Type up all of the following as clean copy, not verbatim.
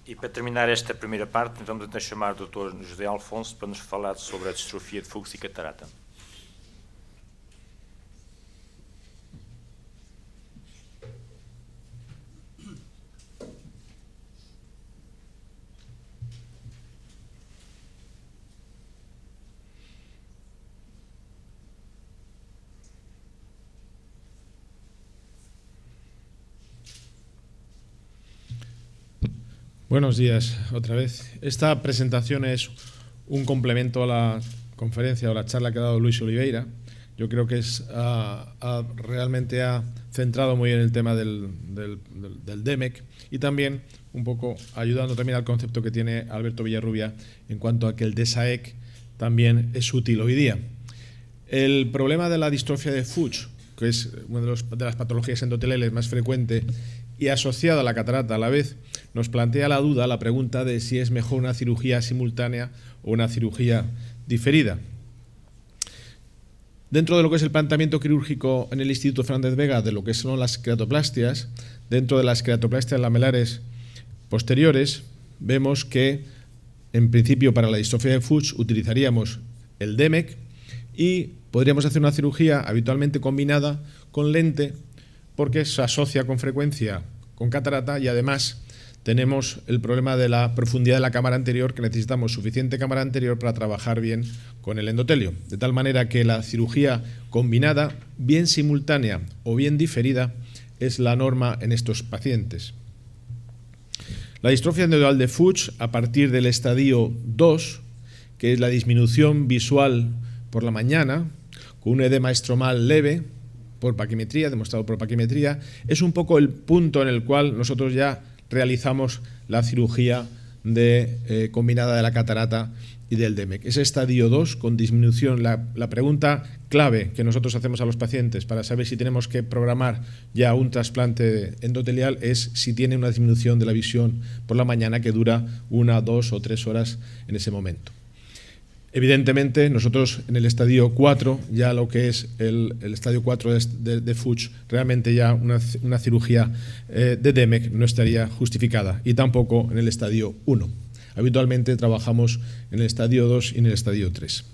E para terminar esta primeira parte, então vamos chamar o Dr. José Alfonso para nos falar sobre a distrofia de Fuchs e catarata. Buenos días, otra vez. Esta presentación es un complemento a la conferencia o la charla que ha dado Luis Oliveira. Yo creo que realmente ha centrado muy bien el tema del DMEC y también un poco ayudando también al concepto que tiene Alberto Villarrubia en cuanto a que el DSAEC también es útil hoy día. El problema de la distrofia de Fuchs, que es una de las patologías endoteliales más frecuente y asociada a la catarata a la vez, nos plantea la duda, la pregunta de si es mejor una cirugía simultánea o una cirugía diferida. Dentro de lo que es el planteamiento quirúrgico en el Instituto Fernández Vega de lo que son las queratoplastias, dentro de las queratoplastias lamelares posteriores, vemos que en principio para la distrofia de Fuchs utilizaríamos el DMEC y podríamos hacer una cirugía habitualmente combinada con lente porque se asocia con frecuencia con catarata y además tenemos el problema de la profundidad de la cámara anterior, que necesitamos suficiente cámara anterior para trabajar bien con el endotelio. De tal manera que la cirugía combinada, bien simultánea o bien diferida, es la norma en estos pacientes. La distrofia endotelial de Fuchs, a partir del estadio 2, que es la disminución visual por la mañana, con un edema estromal leve, por paquimetría, demostrado por paquimetría, es un poco el punto en el cual nosotros ya realizamos la cirugía combinada de la catarata y del DMEC. Ese estadio 2 con disminución, la pregunta clave que nosotros hacemos a los pacientes para saber si tenemos que programar ya un trasplante endotelial es si tiene una disminución de la visión por la mañana que dura 1, 2 o 3 horas en ese momento. Evidentemente, nosotros en el estadio 4, ya lo que es el estadio 4 de Fuchs, realmente ya una cirugía de DMEC no estaría justificada y tampoco en el estadio 1. Habitualmente trabajamos en el estadio 2 y en el estadio 3.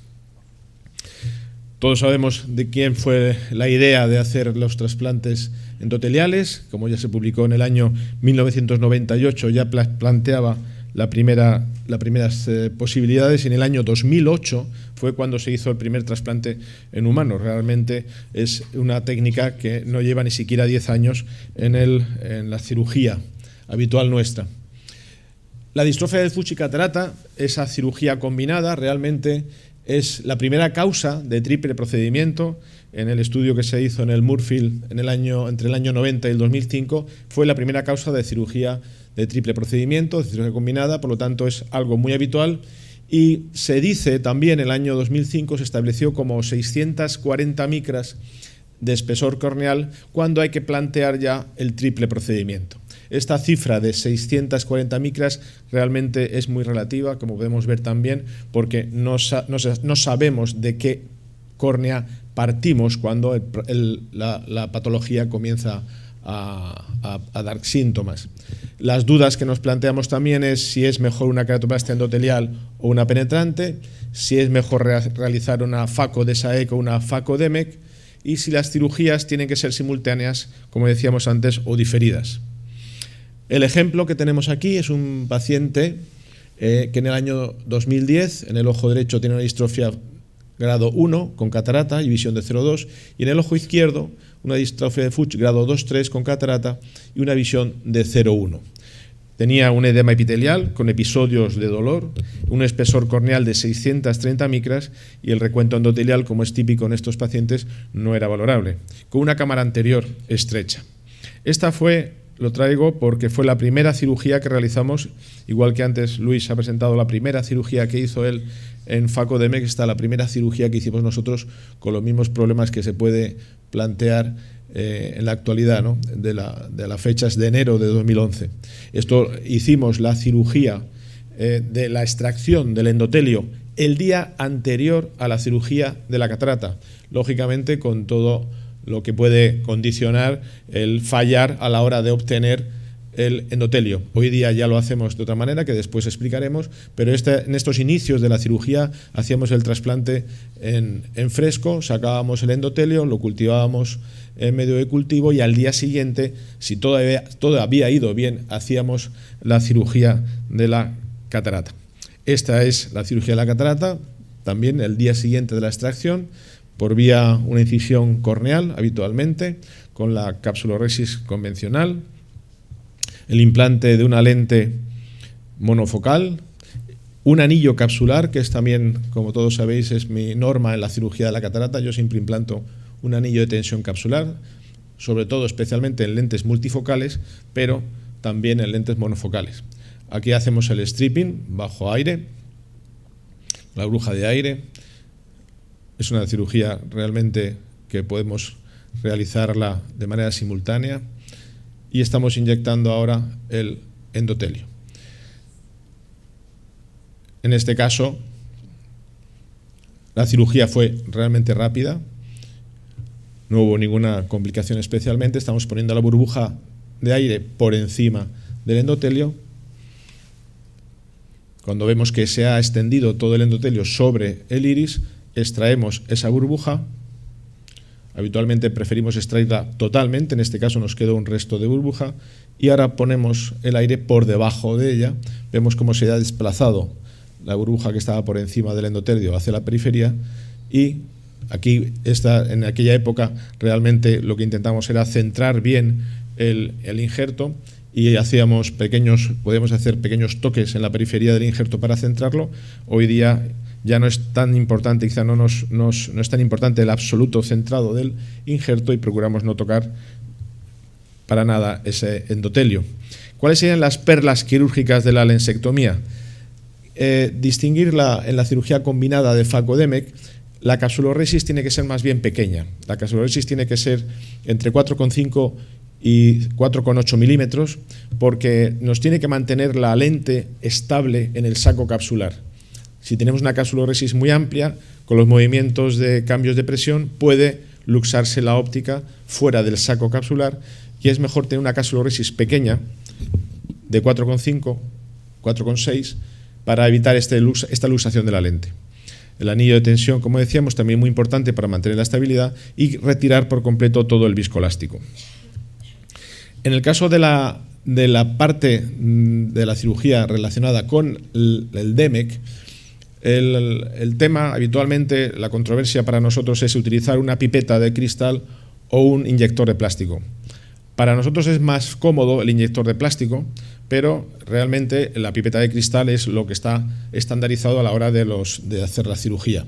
Todos sabemos de quién fue la idea de hacer los trasplantes endoteliales. Como ya se publicó en el año 1998, ya planteaba las primeras posibilidades, y en el año 2008 fue cuando se hizo el primer trasplante en humanos. Realmente es una técnica que no lleva ni siquiera 10 años en la cirugía habitual nuestra. La distrofia de Fuchs y catarata, esa cirugía combinada, realmente es la primera causa de triple procedimiento. En el estudio que se hizo en el Moorfield entre el año 90 y el 2005, fue la primera causa de cirugía de triple procedimiento, de cirugía combinada, por lo tanto es algo muy habitual. Y se dice también, en el año 2005 se estableció como 640 micras de espesor corneal cuando hay que plantear ya el triple procedimiento. Esta cifra de 640 micras realmente es muy relativa, como podemos ver también, porque no sabemos de qué córnea partimos cuando la patología comienza a dar síntomas. Las dudas que nos planteamos también es si es mejor una queratoplastia endotelial o una penetrante, si es mejor realizar una FACO-DSAEC o una FACO-DMEC y si las cirugías tienen que ser simultáneas, como decíamos antes, o diferidas. El ejemplo que tenemos aquí es un paciente que en el año 2010 en el ojo derecho tiene una distrofia grado 1 con catarata y visión de 0,2 y en el ojo izquierdo una distrofia de Fuchs grado 2,3 con catarata y una visión de 0,1. Tenía un edema epitelial con episodios de dolor, un espesor corneal de 630 micras y el recuento endotelial, como es típico en estos pacientes, no era valorable, con una cámara anterior estrecha. Esta lo traigo porque fue la primera cirugía que realizamos, igual que antes Luis ha presentado la primera cirugía que hizo él en FACO-DMEC, está la primera cirugía que hicimos nosotros con los mismos problemas que se puede plantear en la actualidad, ¿no? de las fechas de enero de 2011. Hicimos la cirugía de la extracción del endotelio el día anterior a la cirugía de la catarata, lógicamente con todo lo que puede condicionar el fallar a la hora de obtener el endotelio. Hoy día ya lo hacemos de otra manera, que después explicaremos, pero en estos inicios de la cirugía hacíamos el trasplante en fresco, sacábamos el endotelio, lo cultivábamos en medio de cultivo y al día siguiente, si todo había ido bien, hacíamos la cirugía de la catarata. Esta es la cirugía de la catarata, también el día siguiente de la extracción, por vía una incisión corneal habitualmente, con la capsuloresis convencional, el implante de una lente monofocal, un anillo capsular, que es también, como todos sabéis, es mi norma en la cirugía de la catarata. Yo siempre implanto un anillo de tensión capsular, sobre todo especialmente en lentes multifocales, pero también en lentes monofocales. Aquí hacemos el stripping bajo aire, la burbuja de aire. Es una cirugía realmente que podemos realizarla de manera simultánea y estamos inyectando ahora el endotelio. En este caso, la cirugía fue realmente rápida, no hubo ninguna complicación especialmente. Estamos poniendo la burbuja de aire por encima del endotelio. Cuando vemos que se ha extendido todo el endotelio sobre el iris, extraemos esa burbuja. Habitualmente preferimos extraerla totalmente, en este caso nos quedó un resto de burbuja, y ahora ponemos el aire por debajo de ella. Vemos cómo se ha desplazado la burbuja que estaba por encima del endotelio hacia la periferia, y aquí en aquella época realmente lo que intentamos era centrar bien el injerto, y podíamos hacer pequeños toques en la periferia del injerto para centrarlo. Hoy día ya no es tan importante, quizá no es tan importante el absoluto centrado del injerto, y procuramos no tocar para nada ese endotelio. ¿Cuáles serían las perlas quirúrgicas de la lensectomía? Distinguirla en la cirugía combinada de Facodemec. La capsuloresis tiene que ser más bien pequeña. La capsuloresis tiene que ser entre 4,5 y 4,8 milímetros, porque nos tiene que mantener la lente estable en el saco capsular. Si tenemos una capsuloresis muy amplia, con los movimientos de cambios de presión, puede luxarse la óptica fuera del saco capsular, y es mejor tener una capsuloresis pequeña, de 4,5, 4,6, para evitar esta luxación de la lente. El anillo de tensión, como decíamos, también muy importante para mantener la estabilidad y retirar por completo todo el viscoelástico. En el caso de la parte de la cirugía relacionada con el DEMEC, el tema habitualmente, la controversia para nosotros es utilizar una pipeta de cristal o un inyector de plástico. Para nosotros es más cómodo el inyector de plástico, pero realmente la pipeta de cristal es lo que está estandarizado a la hora de hacer la cirugía.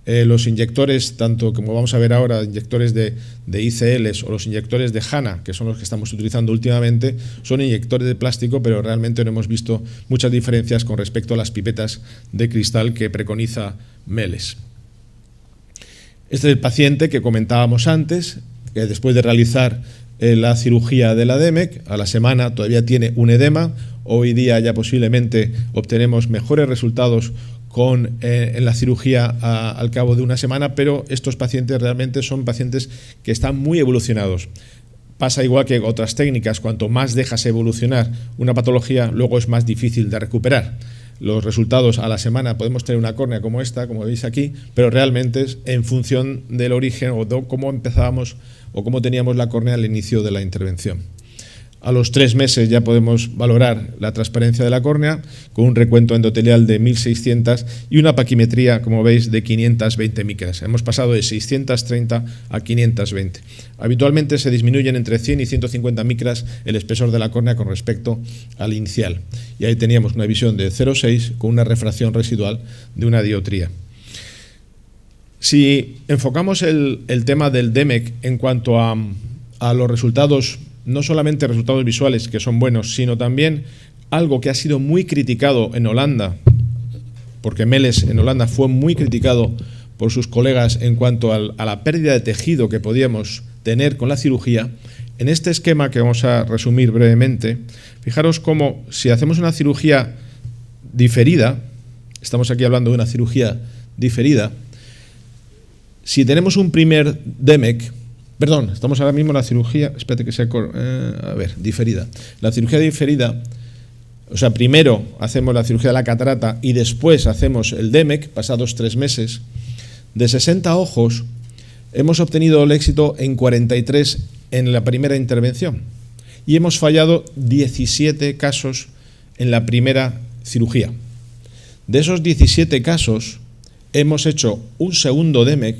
Los inyectores, tanto como vamos a ver ahora, inyectores de ICLs o los inyectores de HANA, que son los que estamos utilizando últimamente, son inyectores de plástico, pero realmente no hemos visto muchas diferencias con respecto a las pipetas de cristal que preconiza Meles. Este es el paciente que comentábamos antes, que después de realizar la cirugía de la DEMEC, a la semana todavía tiene un edema. Hoy día ya posiblemente obtenemos mejores resultados en la cirugía al cabo de una semana, pero estos pacientes realmente son pacientes que están muy evolucionados. Pasa igual que otras técnicas, cuanto más dejas evolucionar una patología, luego es más difícil de recuperar. Los resultados a la semana podemos tener una córnea como esta, como veis aquí, pero realmente es en función del origen o de cómo empezábamos o cómo teníamos la córnea al inicio de la intervención. A los 3 meses ya podemos valorar la transparencia de la córnea con un recuento endotelial de 1600 y una paquimetría, como veis, de 520 micras. Hemos pasado de 630 a 520. Habitualmente se disminuyen entre 100 y 150 micras el espesor de la córnea con respecto al inicial. Y ahí teníamos una visión de 0,6 con una refracción residual de una dioptría. Si enfocamos el tema del DEMEC en cuanto a los resultados, no solamente resultados visuales, que son buenos, sino también algo que ha sido muy criticado en Holanda, porque Meles en Holanda fue muy criticado por sus colegas en cuanto a la pérdida de tejido que podíamos tener con la cirugía. En este esquema que vamos a resumir brevemente, fijaros cómo si hacemos una cirugía diferida, estamos aquí hablando de una cirugía diferida, si tenemos un primer DEMEC, Perdón, estamos ahora mismo en la cirugía, espérate que sea, diferida. La cirugía diferida, o sea, primero hacemos la cirugía de la catarata y después hacemos el DMEC, pasados 3 meses. De 60 ojos, hemos obtenido el éxito en 43 en la primera intervención y hemos fallado 17 casos en la primera cirugía. De esos 17 casos, hemos hecho un segundo DMEC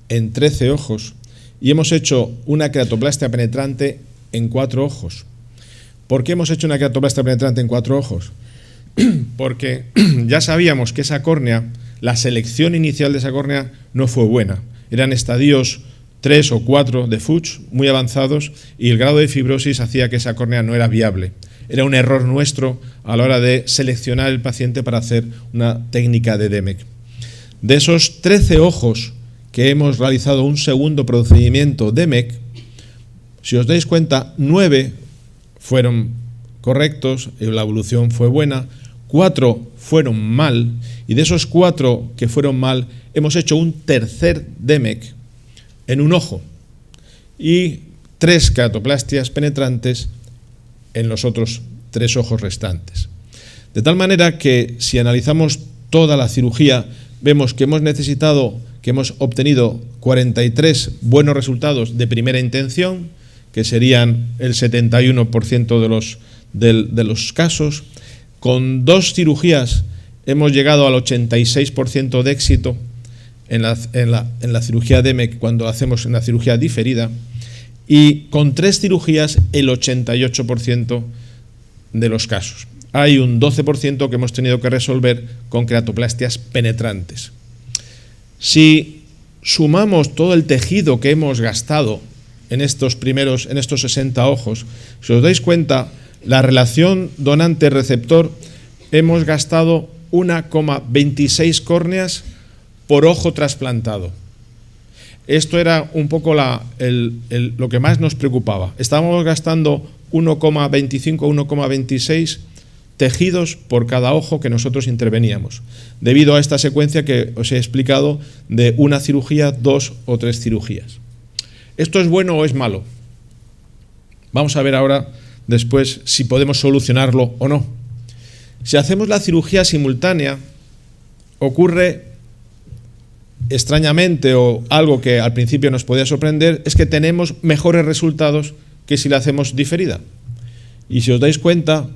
en 13 ojos y hemos hecho una queratoplastia penetrante en 4 ojos. ¿Por qué hemos hecho una queratoplastia penetrante en 4 ojos? Porque ya sabíamos que esa córnea, la selección inicial de esa córnea no fue buena. Eran estadios 3 o 4 de Fuchs muy avanzados y el grado de fibrosis hacía que esa córnea no era viable. Era un error nuestro a la hora de seleccionar el paciente para hacer una técnica de DMEC. De esos 13 ojos que hemos realizado un segundo procedimiento DMEC, si os dais cuenta, 9 fueron correctos, la evolución fue buena, 4 fueron mal, y de esos 4 que fueron mal, hemos hecho un tercer DMEC en un ojo y 3 queratoplastias penetrantes en los otros 3 ojos restantes. De tal manera que si analizamos toda la cirugía, vemos que hemos obtenido 43 buenos resultados de primera intención, que serían el 71% de los casos. Con 2 cirugías hemos llegado al 86% de éxito en la cirugía DMEC cuando hacemos en la cirugía diferida, y con 3 cirugías el 88% de los casos. Hay un 12% que hemos tenido que resolver con queratoplastias penetrantes. Si sumamos todo el tejido que hemos gastado en estos 60 ojos, si os dais cuenta, la relación donante-receptor, hemos gastado 1,26 córneas por ojo trasplantado. Esto era un poco lo que más nos preocupaba. Estábamos gastando 1,25, 1,26 tejidos por cada ojo que nosotros interveníamos, debido a esta secuencia que os he explicado de una cirugía, 2 o 3 cirugías. ¿Esto es bueno o es malo? Vamos a ver ahora después si podemos solucionarlo o no. Si hacemos la cirugía simultánea, ocurre extrañamente, o algo que al principio nos podía sorprender, es que tenemos mejores resultados que si la hacemos diferida. Y si os dais cuenta,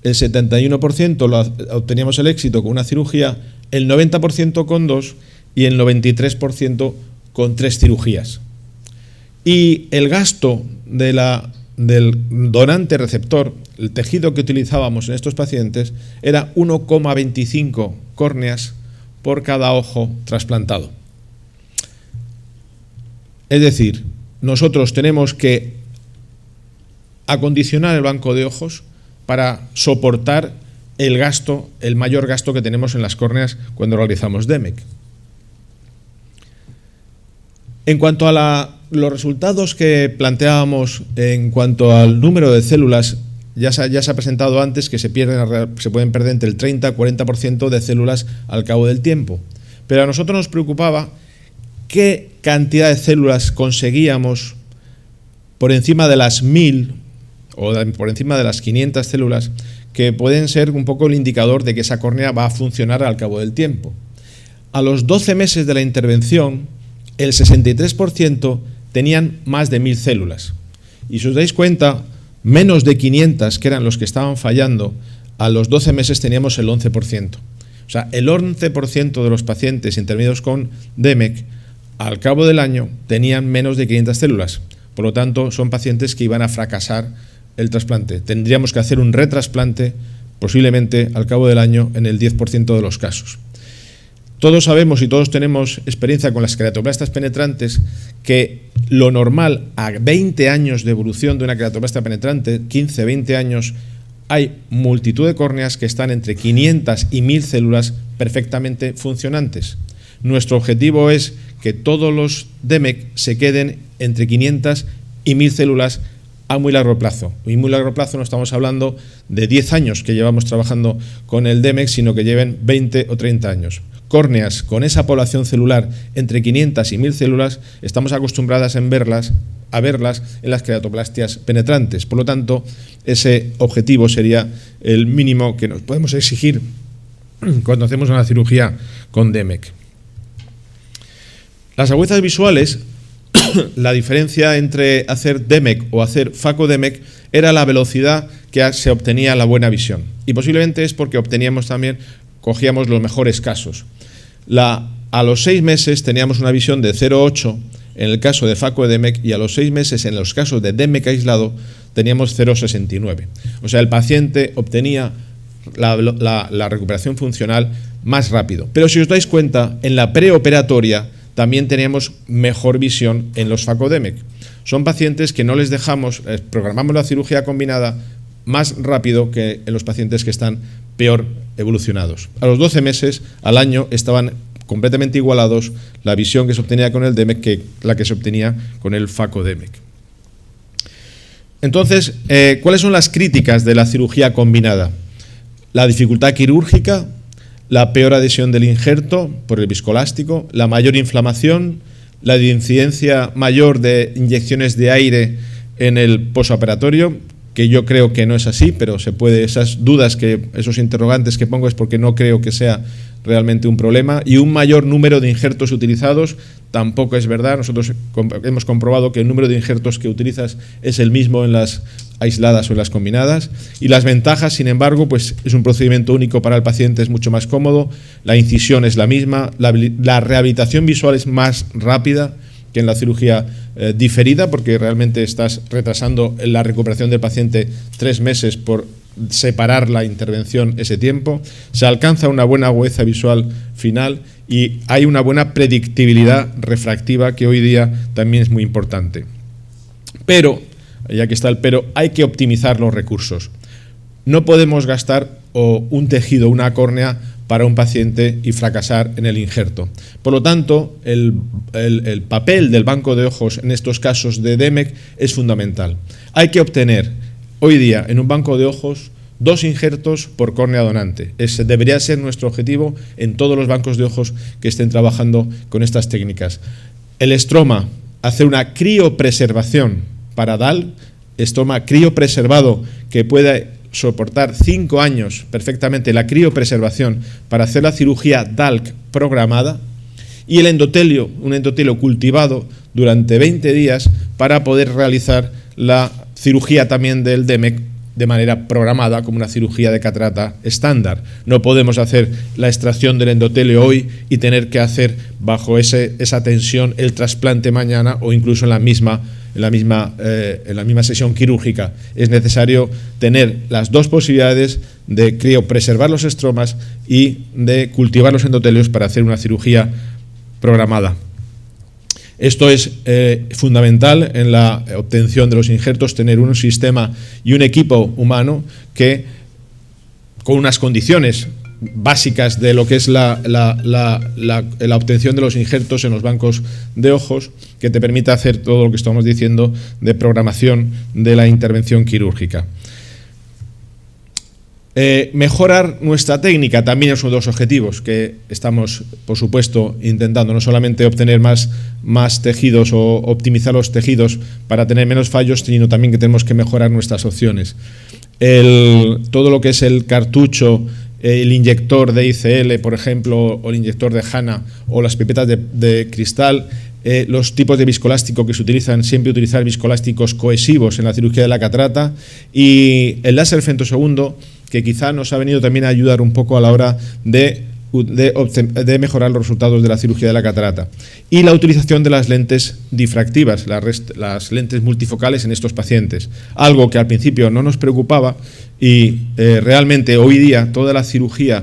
el 71% obteníamos el éxito con una cirugía, el 90% con 2 y el 93% con 3 cirugías. Y el gasto del donante receptor, el tejido que utilizábamos en estos pacientes, era 1,25 córneas por cada ojo trasplantado. Es decir, nosotros tenemos que acondicionar el banco de ojos para soportar el mayor gasto que tenemos en las córneas cuando realizamos DMEC. En cuanto a los resultados que planteábamos en cuanto al número de células, ya se ha presentado antes que se pueden perder entre el 30 y 40% de células al cabo del tiempo. Pero a nosotros nos preocupaba qué cantidad de células conseguíamos por encima de las 1000 o por encima de las 500 células, que pueden ser un poco el indicador de que esa córnea va a funcionar al cabo del tiempo. A los 12 meses de la intervención, el 63% tenían más de 1000 células. Y si os dais cuenta, menos de 500, que eran los que estaban fallando, a los 12 meses teníamos el 11%. O sea, el 11% de los pacientes intervenidos con DMEC al cabo del año tenían menos de 500 células. Por lo tanto, son pacientes que iban a fracasar el trasplante. Tendríamos que hacer un retrasplante posiblemente al cabo del año en el 10% de los casos. Todos sabemos y todos tenemos experiencia con las queratoplastas penetrantes que lo normal a 20 años de evolución de una queratoplastia penetrante, 15, 20 años, hay multitud de córneas que están entre 500 y 1000 células perfectamente funcionantes. Nuestro objetivo es que todos los DMEC se queden entre 500 y 1000 células a muy largo plazo. Y muy largo plazo no estamos hablando de 10 años que llevamos trabajando con el DMEC, sino que lleven 20 o 30 años. córneas con esa población celular entre 500 y 1000 células, estamos acostumbradas a verlas en las queratoplastias penetrantes. Por lo tanto, ese objetivo sería el mínimo que nos podemos exigir cuando hacemos una cirugía con DMEK. Las agudezas visuales, la diferencia entre hacer DMEK o hacer FACO-DMEK era la velocidad que se obtenía la buena visión. Y posiblemente es porque cogíamos los mejores casos. A los 6 meses teníamos una visión de 0,8 en el caso de FACO-DMEK y a los 6 meses en los casos de DMEK aislado teníamos 0,69. O sea, el paciente obtenía la recuperación funcional más rápido. Pero si os dais cuenta, en la preoperatoria también teníamos mejor visión en los FACO-DMEK. Son pacientes que no les dejamos, programamos la cirugía combinada más rápido que en los pacientes que están peor evolucionados. A los 12 meses, al año, estaban completamente igualados la visión que se obtenía con el DMEK que la que se obtenía con el FACO-DMEK. Entonces, ¿cuáles son las críticas de la cirugía combinada? La dificultad quirúrgica, la peor adhesión del injerto por el viscoelástico, la mayor inflamación, la incidencia mayor de inyecciones de aire en el posoperatorio, que yo creo que no es así, pero esas dudas, esos interrogantes que pongo es porque no creo que sea realmente un problema, y un mayor número de injertos utilizados tampoco es verdad. Nosotros hemos comprobado que el número de injertos que utilizas es el mismo en las aisladas o en las combinadas, y las ventajas, sin embargo, pues es un procedimiento único para el paciente, es mucho más cómodo, la incisión es la misma, la rehabilitación visual es más rápida que en la cirugía diferida, porque realmente estás retrasando la recuperación del paciente 3 meses por separar la intervención ese tiempo. Se alcanza una buena agudeza visual final y hay una buena predictibilidad refractiva, que hoy día también es muy importante. Pero, ya que está el pero, hay que optimizar los recursos. No podemos gastar un tejido, una córnea, para un paciente y fracasar en el injerto. Por lo tanto, el papel del banco de ojos en estos casos de DMEK es fundamental. Hay que obtener hoy día en un banco de ojos 2 injertos por córnea donante. Ese debería ser nuestro objetivo en todos los bancos de ojos que estén trabajando con estas técnicas. El estroma, hacer una criopreservación para DAL, estroma criopreservado que pueda soportar 5 años perfectamente la criopreservación para hacer la cirugía DALK programada, y el endotelio, un endotelio cultivado durante 20 días para poder realizar la cirugía también del DMEK de manera programada, como una cirugía de catarata estándar. No podemos hacer la extracción del endotelio hoy y tener que hacer bajo esa tensión el trasplante mañana o incluso en la misma sesión quirúrgica. Es necesario tener las 2 posibilidades de criopreservar los estromas y de cultivar los endotelios para hacer una cirugía programada. Esto es fundamental en la obtención de los injertos, tener un sistema y un equipo humano que, con unas condiciones básicas de lo que es la obtención de los injertos en los bancos de ojos, que te permita hacer todo lo que estamos diciendo de programación de la intervención quirúrgica. Mejorar nuestra técnica también es uno de los objetivos que estamos, por supuesto, intentando, no solamente obtener más tejidos o optimizar los tejidos para tener menos fallos, sino también que tenemos que mejorar nuestras opciones. Todo lo que es el cartucho, el inyector de ICL, por ejemplo, o el inyector de HANA, o las pipetas de cristal, los tipos de viscoelástico que se utilizan, siempre utilizar viscoelásticos cohesivos en la cirugía de la catarata, y el láser femtosegundo, que quizá nos ha venido también a ayudar un poco a la hora de mejorar los resultados de la cirugía de la catarata. Y la utilización de las lentes difractivas, las lentes multifocales en estos pacientes. Algo que al principio no nos preocupaba y realmente hoy día toda la cirugía,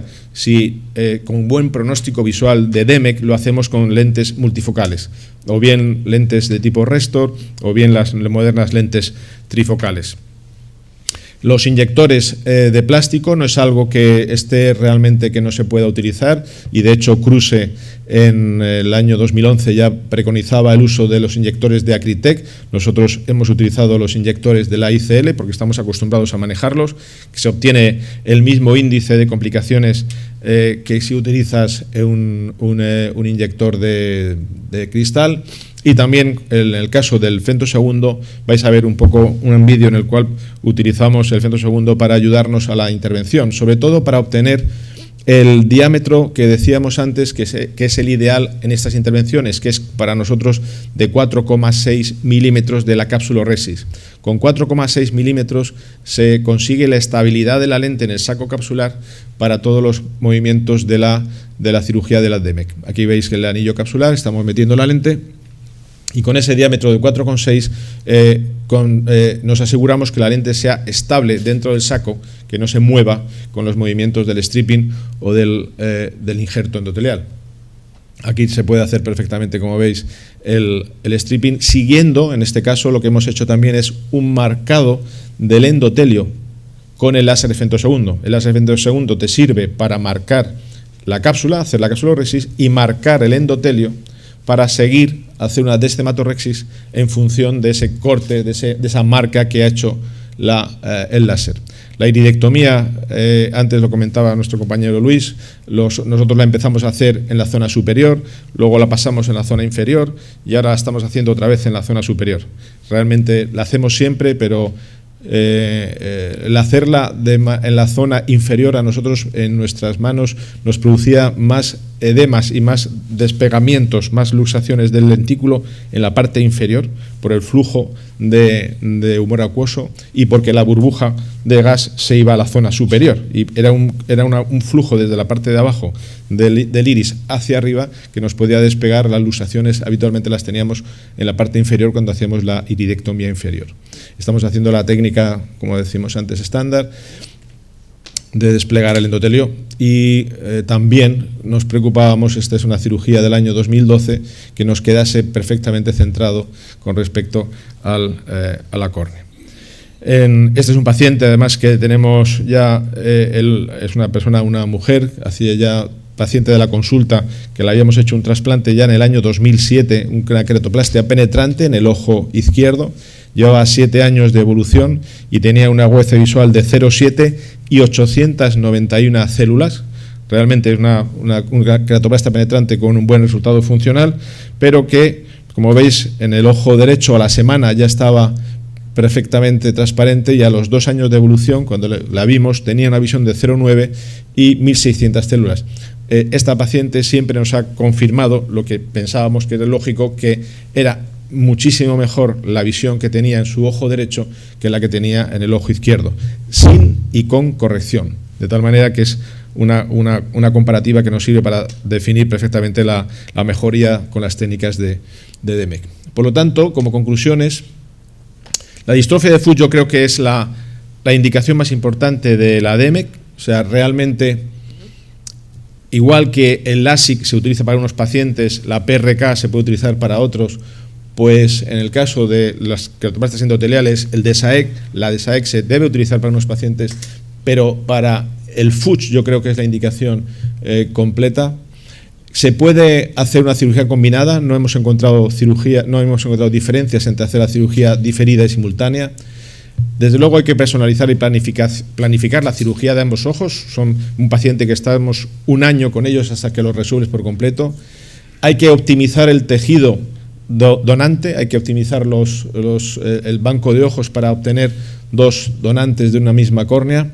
con buen pronóstico visual de DMEK, lo hacemos con lentes multifocales, o bien lentes de tipo Restor, o bien las modernas lentes trifocales. Los inyectores de plástico no es algo que esté realmente que no se pueda utilizar, y de hecho Kruse en el año 2011 ya preconizaba el uso de los inyectores de Acritec. Nosotros hemos utilizado los inyectores de la ICL porque estamos acostumbrados a manejarlos, que se obtiene el mismo índice de complicaciones que si utilizas un inyector de cristal. Y también en el caso del femtosegundo vais a ver un poco un vídeo en el cual utilizamos el femtosegundo para ayudarnos a la intervención, sobre todo para obtener el diámetro que decíamos antes que es el ideal en estas intervenciones, que es para nosotros de 4,6 milímetros de la cápsula Resis. Con 4,6 milímetros se consigue la estabilidad de la lente en el saco capsular para todos los movimientos de la cirugía de la DMEC. Aquí veis que el anillo capsular, estamos metiendo la lente, y con ese diámetro de 4,6 nos aseguramos que la lente sea estable dentro del saco, que no se mueva con los movimientos del stripping o del injerto endotelial. Aquí se puede hacer perfectamente, como veis, el stripping, siguiendo, en este caso, lo que hemos hecho también es un marcado del endotelio con el láser de femtosegundo. El láser de femtosegundo te sirve para marcar la cápsula, hacer la cápsula Resis y marcar el endotelio para seguir hacer una destematorexis en función de ese corte, de esa marca que ha hecho el láser. La iridectomía, antes lo comentaba nuestro compañero Luis, nosotros la empezamos a hacer en la zona superior, luego la pasamos en la zona inferior y ahora la estamos haciendo otra vez en la zona superior. Realmente la hacemos siempre, pero el hacerla en la zona inferior a nosotros, en nuestras manos, nos producía más edemas y más despegamientos, más luxaciones del lentículo en la parte inferior por el flujo de humor acuoso y porque la burbuja de gas se iba a la zona superior y era un flujo desde la parte de abajo del iris hacia arriba que nos podía despegar. Las luxaciones habitualmente las teníamos en la parte inferior cuando hacíamos la iridectomía inferior. Estamos haciendo la técnica, como decimos antes, estándar de desplegar el endotelio y también nos preocupábamos, esta es una cirugía del año 2012, que nos quedase perfectamente centrado con respecto a la córnea. Este es un paciente, además, que tenemos ya, es una mujer, hacía ya paciente de la consulta, que le habíamos hecho un trasplante ya en el año 2007, una queratoplastia penetrante en el ojo izquierdo. Llevaba 7 años de evolución y tenía una UC visual de 0,7 y 891 células. Realmente es una queratoplastia penetrante con un buen resultado funcional, pero que, como veis, en el ojo derecho a la semana ya estaba perfectamente transparente y a los 2 años de evolución, cuando la vimos, tenía una visión de 0,9 y 1.600 células. Esta paciente siempre nos ha confirmado lo que pensábamos que era lógico, que era muchísimo mejor la visión que tenía en su ojo derecho que la que tenía en el ojo izquierdo, sin y con corrección, de tal manera que es una comparativa que nos sirve para definir perfectamente la mejoría con las técnicas de DMEC. Por lo tanto, como conclusiones, la distrofia de Fuchs yo creo que es la indicación más importante de la DMEC, o sea, realmente, igual que el LASIK se utiliza para unos pacientes, la PRK se puede utilizar para otros. Pues en el caso de las queratoplastias endoteliales, la DESAEC se debe utilizar para unos pacientes, pero para el Fuchs yo creo que es la indicación completa. Se puede hacer una cirugía combinada, no hemos encontrado diferencias entre hacer la cirugía diferida y simultánea. Desde luego hay que personalizar y planificar la cirugía de ambos ojos. Son un paciente que estamos 1 año con ellos hasta que los resuelves por completo. Hay que optimizar el tejido donante, hay que optimizar el banco de ojos para obtener 2 donantes de una misma córnea,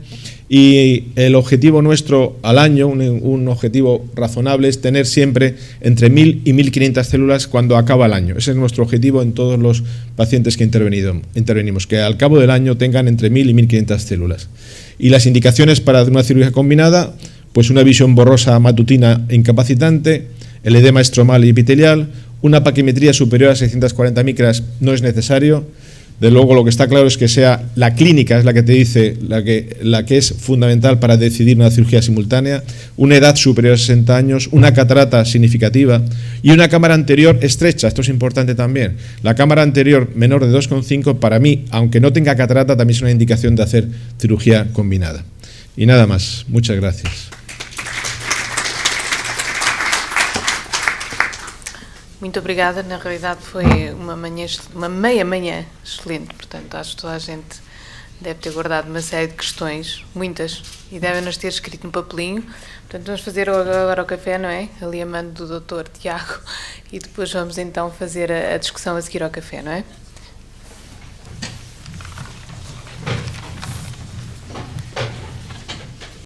y el objetivo nuestro al año, un objetivo razonable, es tener siempre entre 1.000 y 1.500 células cuando acaba el año. Ese es nuestro objetivo en todos los pacientes que intervenimos, que al cabo del año tengan entre 1.000 y 1.500 células. Y las indicaciones para una cirugía combinada, pues una visión borrosa matutina e incapacitante, el edema estromal y epitelial. Una paquimetría superior a 640 micras no es necesario. De luego, lo que está claro es que sea la clínica, es la que te dice, la que es fundamental para decidir una cirugía simultánea, una edad superior a 60 años, una catarata significativa y una cámara anterior estrecha. Esto es importante también. La cámara anterior menor de 2,5, para mí, aunque no tenga catarata, también es una indicación de hacer cirugía combinada. Y nada más. Muchas gracias. Muito obrigada, na realidade foi uma meia manhã excelente, portanto acho que toda a gente deve ter guardado uma série de questões, muitas, e deve-nos ter escrito no papelinho. Portanto, vamos fazer agora o café, não é? Ali a mando do Dr. Tiago, e depois vamos então fazer a discussão a seguir ao café, não é?